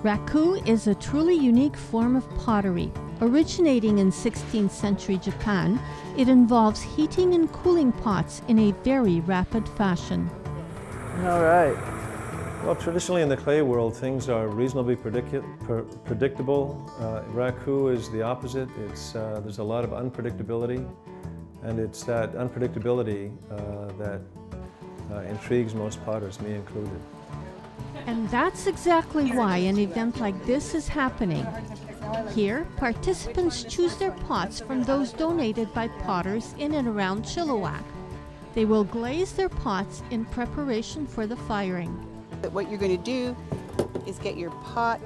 Raku is a truly unique form of pottery. Originating in 16th century Japan, it involves heating and cooling pots in a very rapid fashion. All right. Well, traditionally in the clay world, things are reasonably predictable. Raku is the opposite. There's a lot of unpredictability, and it's that unpredictability that intrigues most potters, me included. And that's exactly why an event like this is happening. Here, participants choose their pots from those donated by potters in and around Chilliwack. They will glaze their pots in preparation for the firing. What you're going to do is get your pot,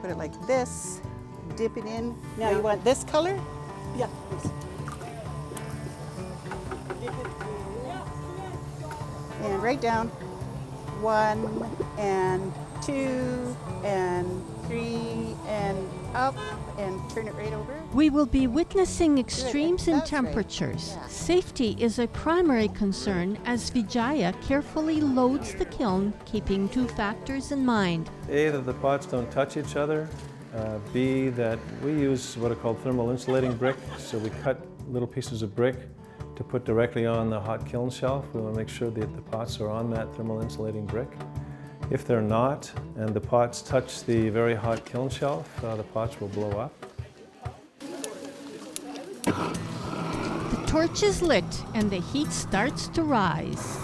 put it like this, dip it in. Now you want this color? Yeah. And right down. 1 and 2 and 3 and up and turn it right over. We will be witnessing extremes in That's right. temperatures. Yeah. Safety is a primary concern as Vijaya carefully loads the kiln, keeping two factors in mind. A, that the pots don't touch each other. B, that we use what are called thermal insulating brick. So we cut little pieces of brick to put directly on the hot kiln shelf. We want to make sure that the pots are on that thermal insulating brick. If they're not, and the pots touch the very hot kiln shelf, the pots will blow up. The torch is lit and the heat starts to rise.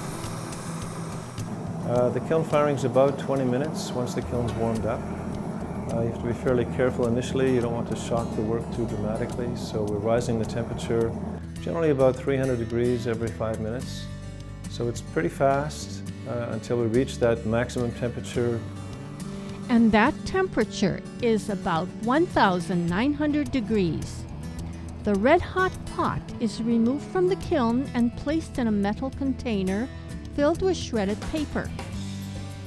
The kiln firing is about 20 minutes once the kiln's warmed up. You have to be fairly careful initially. You don't want to shock the work too dramatically, so we're rising the temperature generally about 300 degrees every 5 minutes. So it's pretty fast until we reach that maximum temperature. And that temperature is about 1,900 degrees. The red-hot pot is removed from the kiln and placed in a metal container filled with shredded paper.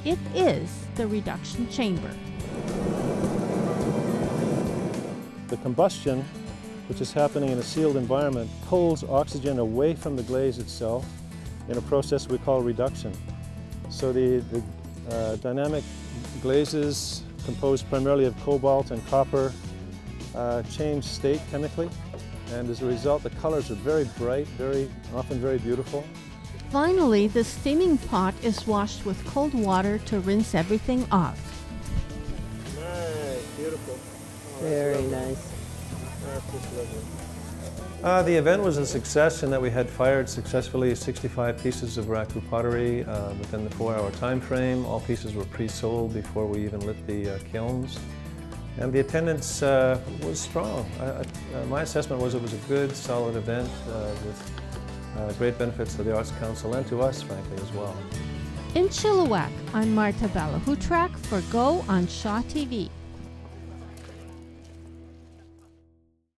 It is the reduction chamber. The combustion, which is happening in a sealed environment, pulls oxygen away from the glaze itself in a process we call reduction. So the dynamic glazes, composed primarily of cobalt and copper, change state chemically, and as a result the colors are very bright, often very beautiful. Finally, the steaming pot is washed with cold water to rinse everything off. Nice, beautiful. Very nice. The event was a success in that we had fired successfully 65 pieces of Raku pottery within the 4-hour time frame. All pieces were pre-sold before we even lit the kilns. And the attendance was strong. My assessment was it was a good, solid event with great benefits to the Arts Council and to us, frankly, as well. In Chilliwack, I'm Marta Balahutrack for Go on Shaw TV.